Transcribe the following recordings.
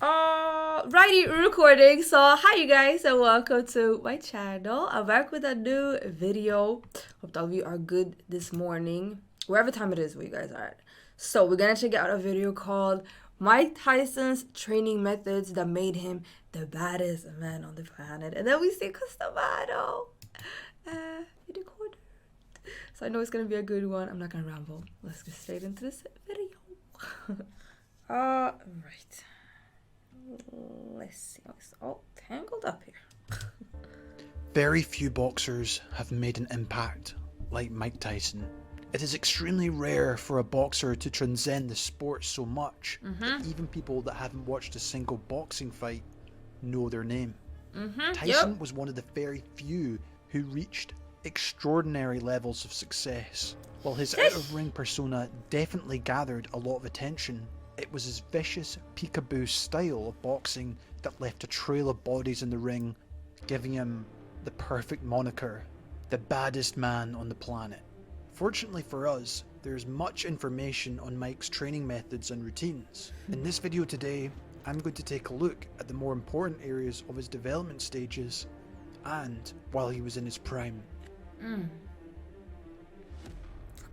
Alrighty, recording. So, hi you guys, and welcome to my channel. I'm back with a new video. Hope all of you are good this morning, wherever time it is where you guys are at. So, we're gonna check out a video called Mike Tyson's training methods that made him the baddest man on the planet. And then we see Customado in the corner. So, I know it's gonna be a good one. I'm not gonna ramble. Let's get straight into this video. Alright. Let's see. It's all tangled up here. Very few boxers have made an impact like Mike Tyson. It is extremely rare for a boxer to transcend the sport so much that even people that haven't watched a single boxing fight know their name. Tyson was one of the very few who reached extraordinary levels of success. While his out-of-ring persona definitely gathered a lot of attention, it was his vicious, peekaboo style of boxing that left a trail of bodies in the ring, giving him the perfect moniker, the baddest man on the planet. Fortunately for us, there is much information on Mike's training methods and routines. In this video today, I'm going to take a look at the more important areas of his development stages and while he was in his prime. Look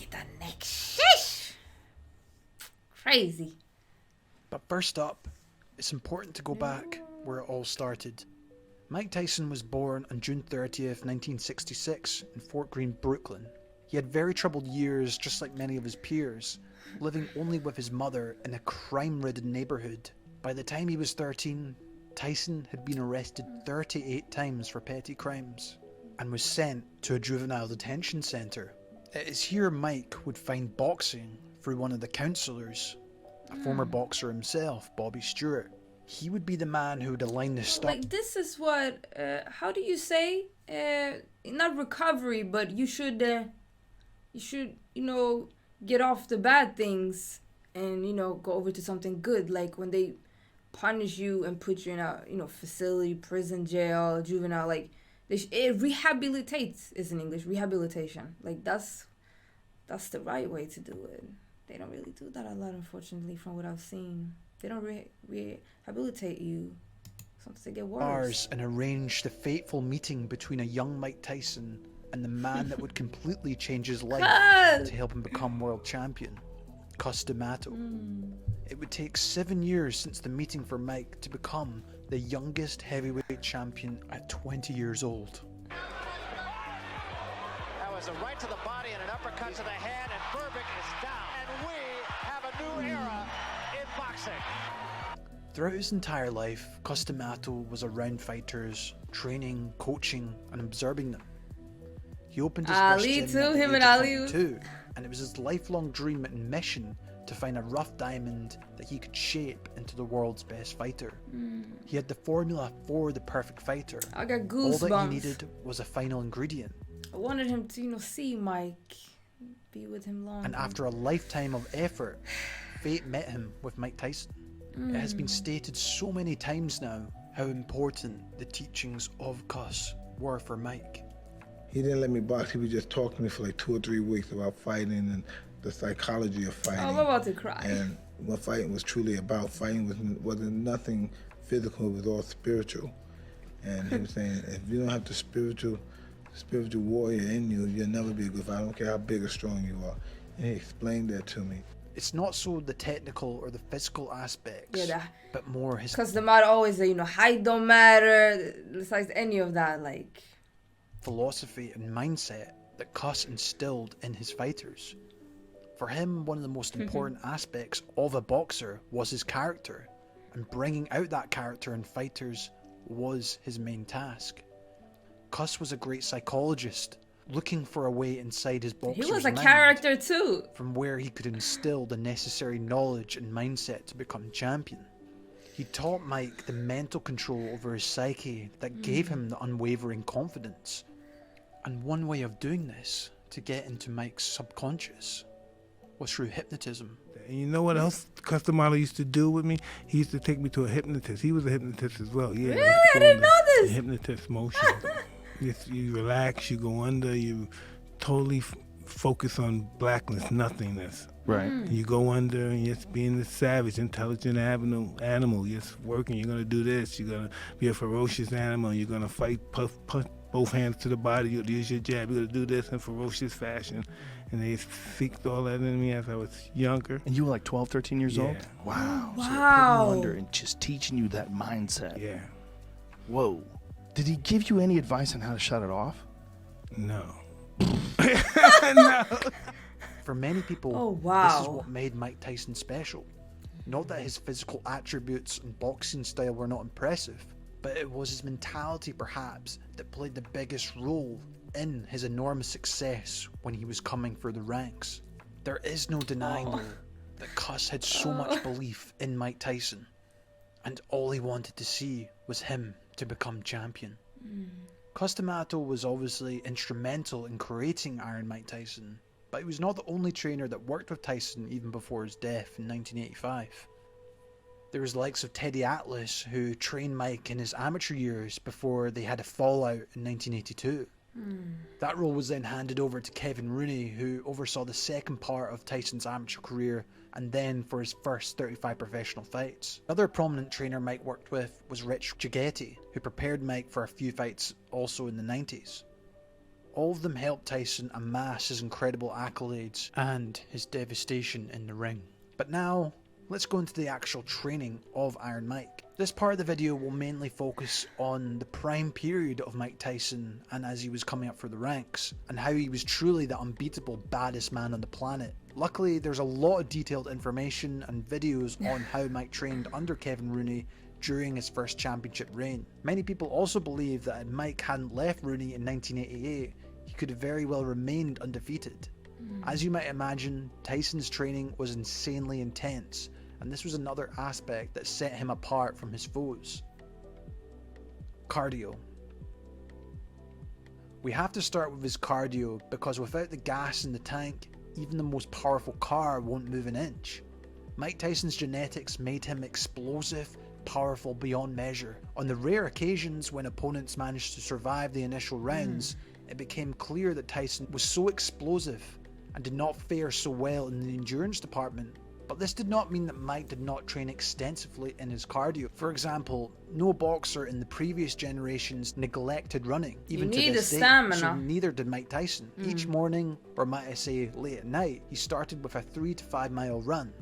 at that neck. Shish! Crazy. But first up, it's important to go back where it all started. Mike Tyson was born on June 30th, 1966 in Fort Greene, Brooklyn. He had very troubled years, just like many of his peers, living only with his mother in a crime-ridden neighborhood. By the time he was 13, Tyson had been arrested 38 times for petty crimes and was sent to a juvenile detention center. It is here Mike would find boxing through one of the counselors, a former boxer himself, Bobby Stewart. He would be the man who would align the stop. Like, this is what, how do you say? Not recovery, but you should, get off the bad things and, go over to something good. Like, when they punish you and put you in a, facility, prison, jail, juvenile, like, it rehabilitates, is in English, rehabilitation. Like, that's the right way to do it. They don't really do that a lot, unfortunately, from what I've seen. They don't rehabilitate you. Sometimes they get worse. Bars and arranged the fateful meeting between a young Mike Tyson and the man that would completely change his life to help him become world champion, Customado. It would take 7 years since the meeting for Mike to become the youngest heavyweight champion at 20 years old. That was a right to the body and an uppercut to the head, and Burbick is down. And we have a new era in boxing. Throughout his entire life, Customado was around fighters, training, coaching, and observing them. He opened his first gym at the age of 22, and it was his lifelong dream and mission to find a rough diamond that he could shape into the world's best fighter. He had the formula for the perfect fighter. I got goosebumps. All that he needed was a final ingredient. I wanted him to, see Mike, be with him long. And after a lifetime of effort, fate met him with Mike Tyson. It has been stated so many times now how important the teachings of Cus were for Mike. He didn't let me box. He would just talk to me for like 2 or 3 weeks about fighting and the psychology of fighting. Oh, I'm about to cry. And what fighting was truly about. Fighting wasn't nothing physical. It was all spiritual. And he was saying, if you don't have the spiritual warrior in you, you'll never be a good fighter. I don't care how big or strong you are. And he explained that to me. It's not so the technical or the physical aspects, but more his... Because the matter always say, height don't matter, besides any of that, like... philosophy and mindset that Cus instilled in his fighters. For him, one of the most important aspects of a boxer was his character, and bringing out that character in fighters was his main task. Cus was a great psychologist, looking for a way inside his boxer's He was a mind character too. from where he could instill the necessary knowledge and mindset to become champion. He taught Mike the mental control over his psyche that gave him the unwavering confidence. And one way of doing this, to get into Mike's subconscious, was through hypnotism. And you know what else Customado used to do with me? He used to take me to a hypnotist. He was a hypnotist as well. Yeah, really? I didn't know the this. hypnotist motion. You relax, you go under, you totally focus on blackness, nothingness. Right. You go under and just being the savage, intelligent animal. Just working. You're gonna do this. You're gonna be a ferocious animal. You're gonna fight, put both hands to the body. You'll use your jab. You're gonna do this in ferocious fashion. And they seeked all that in me as I was younger. And you were like 12, 13 years old? Yeah. Wow. So they're putting Wow. you under and just teaching you that mindset. Yeah. Whoa. Did he give you any advice on how to shut it off? No. For many people, Oh, this is wow. what made Mike Tyson special. Not that his physical attributes and boxing style were not impressive, but it was his mentality perhaps that played the biggest role in his enormous success when he was coming through the ranks. There is no denying though that Cuss had so much belief in Mike Tyson, and all he wanted to see was him to become champion. Cus D'Amato was obviously instrumental in creating Iron Mike Tyson, but he was not the only trainer that worked with Tyson even before his death in 1985. There was the likes of Teddy Atlas, who trained Mike in his amateur years before they had a fallout in 1982. That role was then handed over to Kevin Rooney, who oversaw the second part of Tyson's amateur career and then for his first 35 professional fights. Another prominent trainer Mike worked with was Rich Gigetti, who prepared Mike for a few fights also in the 90s. All of them helped Tyson amass his incredible accolades and his devastation in the ring. But now, let's go into the actual training of Iron Mike. This part of the video will mainly focus on the prime period of Mike Tyson and as he was coming up through the ranks, and how he was truly the unbeatable baddest man on the planet. Luckily, there's a lot of detailed information and videos on how Mike trained under Kevin Rooney during his first championship reign. Many people also believe that if Mike hadn't left Rooney in 1988, he could have very well remained undefeated. As you might imagine, Tyson's training was insanely intense, and this was another aspect that set him apart from his foes. Cardio. We have to start with his cardio because without the gas in the tank, even the most powerful car won't move an inch. Mike Tyson's genetics made him explosive, powerful beyond measure. On the rare occasions when opponents managed to survive the initial rounds, it became clear that Tyson was so explosive and did not fare so well in the endurance department. But this did not mean that Mike did not train extensively in his cardio. For example, no boxer in the previous generations neglected running. Even to need this the day, stamina. so neither did Mike Tyson. Each morning, or might I say late at night, he started with a 3 to 5 mile run.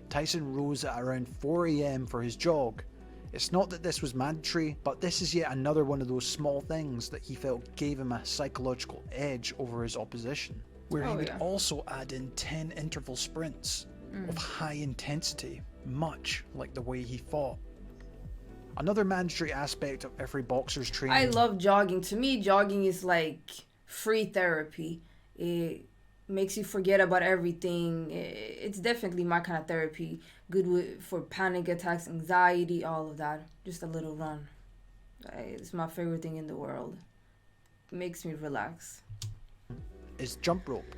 Tyson rose at around 4 AM for his jog. It's not that this was mandatory, but this is yet another one of those small things that he felt gave him a psychological edge over his opposition. Where he would also add in 10 interval sprints of high intensity, much like the way he fought. Another mandatory aspect of every boxer's training. I love jogging. To me, jogging is like free therapy. It makes you forget about everything. It's definitely my kind of therapy. Good for panic attacks, anxiety, all of that. Just a little run. It's my favorite thing in the world. It makes me relax. Is jump rope.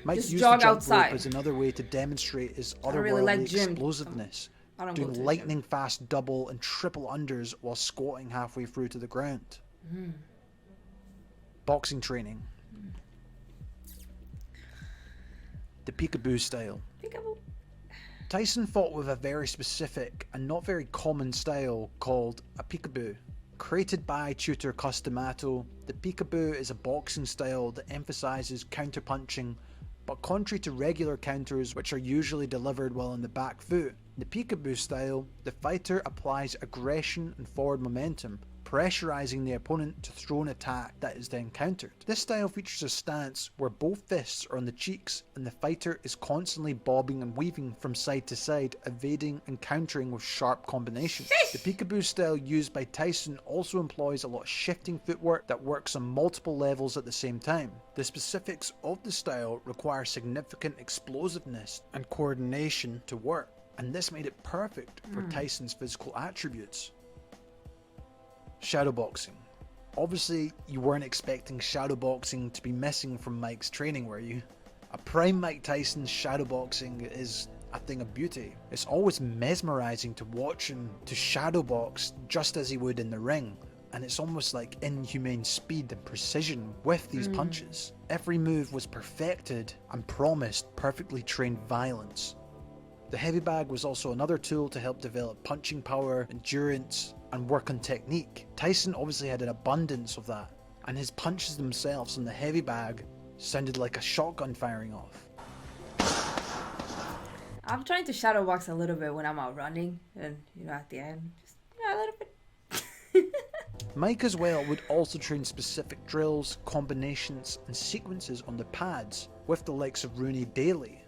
Mike Just used jog the jump outside. rope as another way to demonstrate his I otherworldly really like gym. explosiveness, I don't go doing to the lightning fast double and triple unders while squatting halfway through to the ground. Boxing training. The peekaboo style. Peekaboo. Tyson fought with a very specific and not very common style called a peekaboo. Created by tutor Cus D'Amato, the peekaboo is a boxing style that emphasizes counterpunching, but contrary to regular counters which are usually delivered while on the back foot, in the peekaboo style, the fighter applies aggression and forward momentum, pressurizing the opponent to throw an attack that is then countered. This style features a stance where both fists are on the cheeks and the fighter is constantly bobbing and weaving from side to side, evading and countering with sharp combinations. The peekaboo style used by Tyson also employs a lot of shifting footwork that works on multiple levels at the same time. The specifics of the style require significant explosiveness and coordination to work, and this made it perfect for Tyson's physical attributes. Shadowboxing. Obviously, you weren't expecting shadowboxing to be missing from Mike's training, were you? A prime Mike Tyson's shadowboxing is a thing of beauty. It's always mesmerizing to watch him to shadowbox just as he would in the ring. and it's almost like inhumane speed and precision with these punches. Every move was perfected and promised perfectly trained violence. The heavy bag was also another tool to help develop punching power, endurance, and work on technique. Tyson obviously had an abundance of that, and his punches themselves in the heavy bag sounded like a shotgun firing off. I'm trying to shadow box a little bit when I'm out running, and at the end, just a little bit. Mike as well would also train specific drills, combinations, and sequences on the pads with the likes of Rooney daily.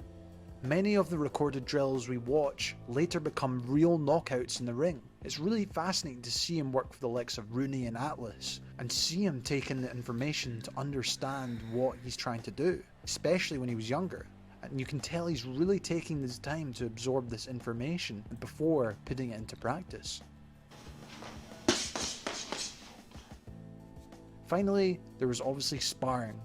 Many of the recorded drills we watch later become real knockouts in the ring. It's really fascinating to see him work for the likes of Rooney and Atlas, and see him taking the information to understand what he's trying to do, especially when he was younger. And you can tell he's really taking his time to absorb this information before putting it into practice. Finally, there was obviously sparring.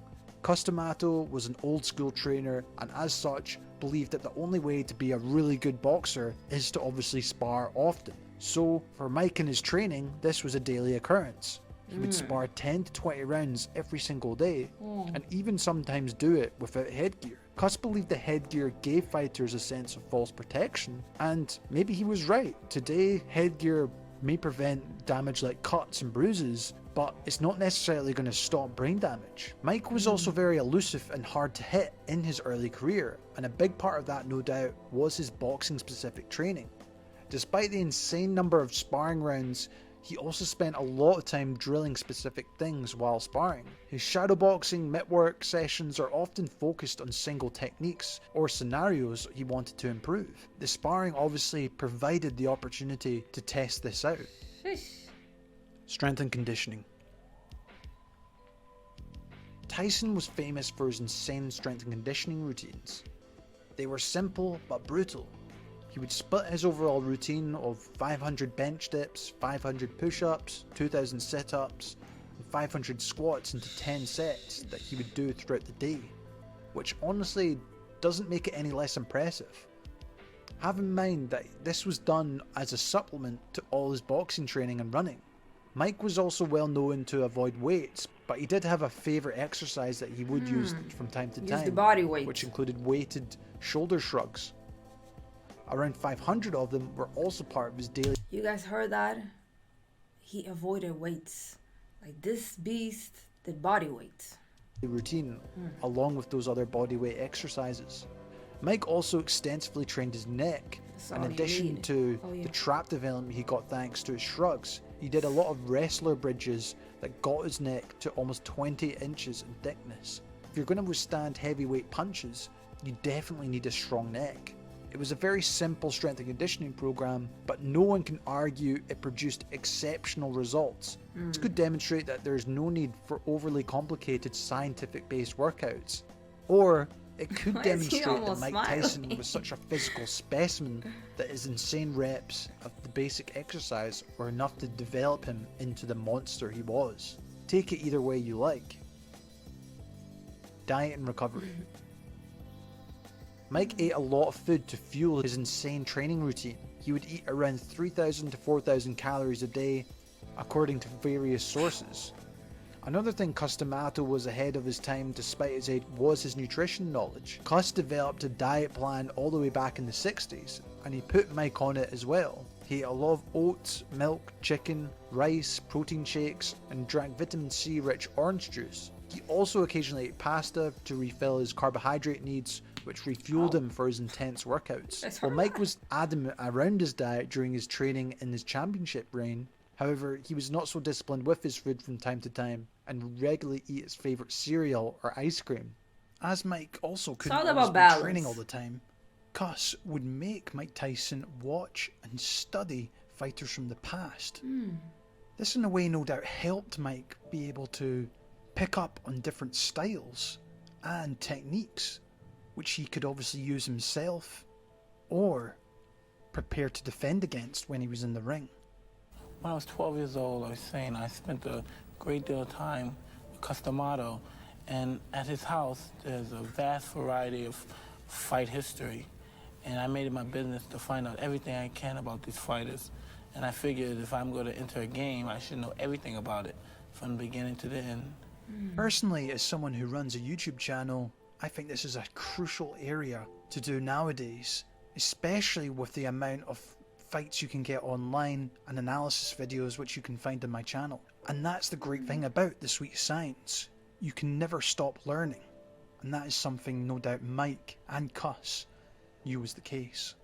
Customato was an old school trainer, and as such believed that the only way to be a really good boxer is to obviously spar often. So for Mike in his training, this was a daily occurrence. He would spar 10 to 20 rounds every single day, and even sometimes do it without headgear. Cus believed the headgear gave fighters a sense of false protection, and maybe he was right. Today, headgear may prevent damage like cuts and bruises, but it's not necessarily going to stop brain damage. Mike was also very elusive and hard to hit in his early career, and a big part of that, no doubt, was his boxing specific training. Despite the insane number of sparring rounds, he also spent a lot of time drilling specific things while sparring. His shadowboxing mitt-work sessions are often focused on single techniques or scenarios he wanted to improve. The sparring obviously provided the opportunity to test this out. Strength and conditioning. Tyson was famous for his insane strength and conditioning routines. They were simple but brutal. He would split his overall routine of 500 bench dips, 500 push-ups, 2000 sit-ups, and 500 squats into 10 sets that he would do throughout the day, which honestly doesn't make it any less impressive. Have in mind that this was done as a supplement to all his boxing training and running. Mike was also well known to avoid weights, but he did have a favourite exercise that he would use from time to time, the body weight, which included weighted shoulder shrugs. Around 500 of them were also part of his daily. You guys heard that? He avoided weights. Like this beast did body weights. Routine, along with those other bodyweight exercises. Mike also extensively trained his neck, in addition to the trap development he got thanks to his shrugs. He did a lot of wrestler bridges that got his neck to almost 20 inches in thickness. If you're going to withstand heavyweight punches, you definitely need a strong neck. It was a very simple strength and conditioning program, but no one can argue it produced exceptional results. This could demonstrate that there's no need for overly complicated scientific-based workouts. Or it could demonstrate that Mike Tyson was such a physical specimen that his insane reps of the basic exercise were enough to develop him into the monster he was. Take it either way you like. Diet and recovery. Mike ate a lot of food to fuel his insane training routine. He would eat around 3,000 to 4,000 calories a day, according to various sources. Another thing Customato was ahead of his time despite his age was his nutrition knowledge. Cus developed a diet plan all the way back in the 60s, and he put Mike on it as well. He ate a lot of oats, milk, chicken, rice, protein shakes, and drank vitamin C rich orange juice. He also occasionally ate pasta to refill his carbohydrate needs, which refueled him for his intense workouts. While Mike was adamant around his diet during his training in his championship reign, however, he was not so disciplined with his food from time to time and would regularly eat his favourite cereal or ice cream. As Mike also couldn't always be training all the time, Cus would make Mike Tyson watch and study fighters from the past. This in a way no doubt helped Mike be able to pick up on different styles and techniques, which he could obviously use himself or prepare to defend against when he was in the ring. When I was 12 years old, I was saying I spent a great deal of time with Customato, and at his house there's a vast variety of fight history, and I made it my business to find out everything I can about these fighters And I figured if I'm going to enter a game, I should know everything about it from the beginning to the end. Personally, as someone who runs a YouTube channel, I think this is a crucial area to do nowadays, especially with the amount of fights you can get online and analysis videos which you can find on my channel. And that's the great thing about the sweet science. You can never stop learning. And that is something no doubt Mike and Cuss knew was the case.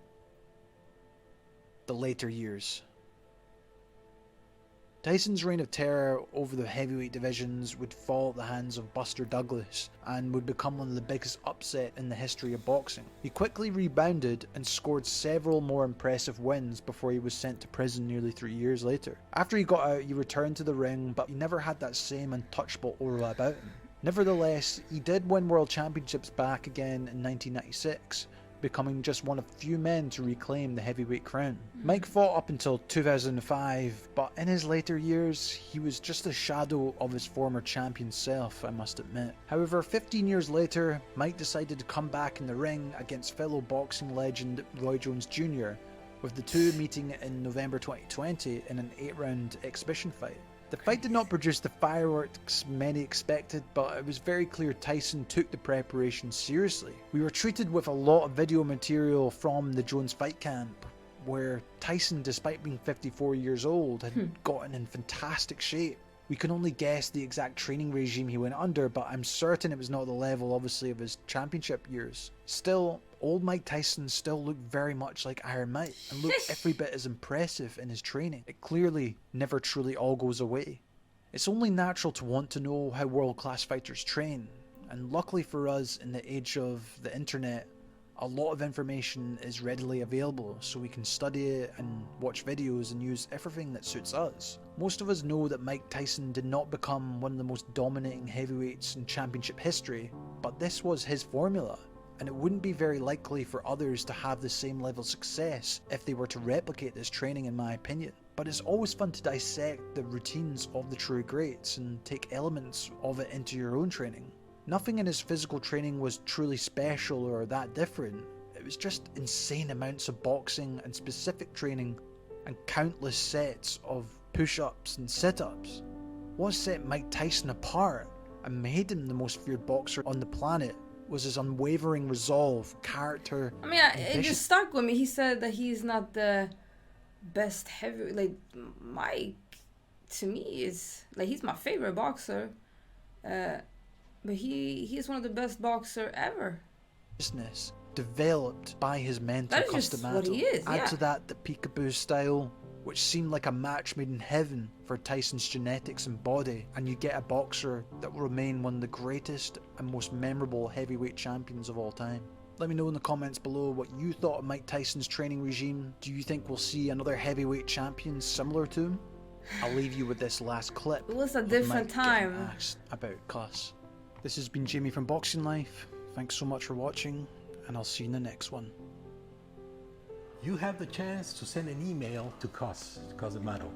The later years. Tyson's reign of terror over the heavyweight divisions would fall at the hands of Buster Douglas and would become one of the biggest upset in the history of boxing. He quickly rebounded and scored several more impressive wins before he was sent to prison nearly 3 years later. After he got out, he returned to the ring, but he never had that same untouchable aura about him. Nevertheless, he did win world championships back again in 1996. Becoming just one of few men to reclaim the heavyweight crown. Mike fought up until 2005, but in his later years, he was just a shadow of his former champion self, I must admit. However, 15 years later, Mike decided to come back in the ring against fellow boxing legend Roy Jones Jr., with the two meeting in November 2020 in an 8-round exhibition fight. The fight did not produce the fireworks many expected, but it was very clear Tyson took the preparation seriously. We were treated with a lot of video material from the Jones fight camp, where Tyson, despite being 54 years old, had gotten in fantastic shape. We can only guess the exact training regime he went under, but I'm certain it was not the level, obviously, of his championship years. Still, old Mike Tyson still looked very much like Iron Mike, and looked every bit as impressive in his training. It clearly never truly all goes away. It's only natural to want to know how world-class fighters train, and luckily for us, in the age of the internet, a lot of information is readily available, so we can study it and watch videos and use everything that suits us. Most of us know that Mike Tyson did not become one of the most dominating heavyweights in championship history, but this was his formula, and it wouldn't be very likely for others to have the same level of success if they were to replicate this training, in my opinion. But it's always fun to dissect the routines of the true greats and take elements of it into your own training. Nothing in his physical training was truly special or that different. It was just insane amounts of boxing and specific training and countless sets of push-ups and sit-ups. What set Mike Tyson apart and made him the most feared boxer on the planet was his unwavering resolve, character, I mean, it just stuck with me. He said that he's not the best heavyweight. Like, Mike, to me, is like, he's my favorite boxer. But he's one of the best boxer ever. Business developed by his mentor That is just what he is, Add to that the peekaboo style, which seemed like a match made in heaven for Tyson's genetics and body, and you get a boxer that will remain one of the greatest and most memorable heavyweight champions of all time. Let me know in the comments below what you thought of Mike Tyson's training regime. Do you think we'll see another heavyweight champion similar to him? I'll leave you with this last clip. It was a of different Mike getting time. asked about Cuss. This has been Jamie from Boxing Life. Thanks so much for watching, and I'll see you in the next one. You have the chance to send an email to Cosamato.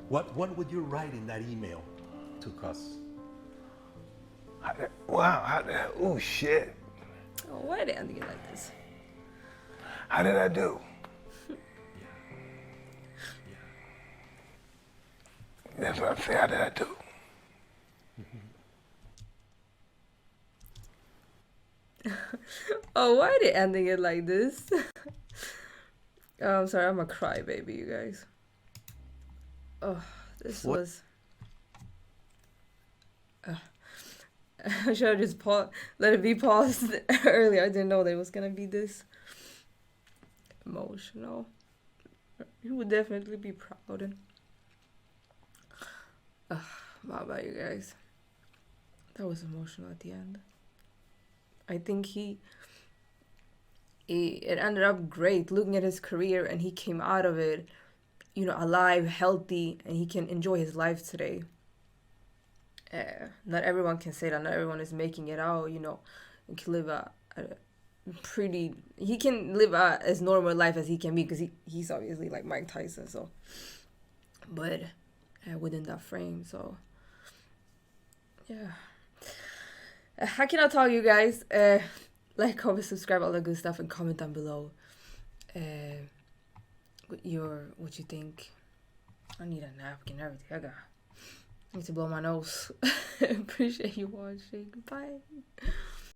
What would you write in that email to Cuss? Oh shit. Oh, why are they ending it like this? How did I do? That's what I'm saying. How did I do? Oh, why are they ending it like this? Oh, I'm sorry, I'm a crybaby, you guys. Oh, this was... I should have just let it be paused earlier. I didn't know that it was gonna be this emotional. You would definitely be proud. How about you guys? That was emotional at the end. I think it ended up great looking at his career, and he came out of it, you know, alive, healthy, and he can enjoy his life today. Not everyone can say that. Not everyone is making it out, you know, and can live he can live as normal life as he can be, because he's obviously like Mike Tyson, so, but within that frame, so yeah. I cannot tell you guys, like, comment, subscribe, all that good stuff, and comment down below what you think. I need a napkin, everything. I need to blow my nose. Appreciate you watching. Bye.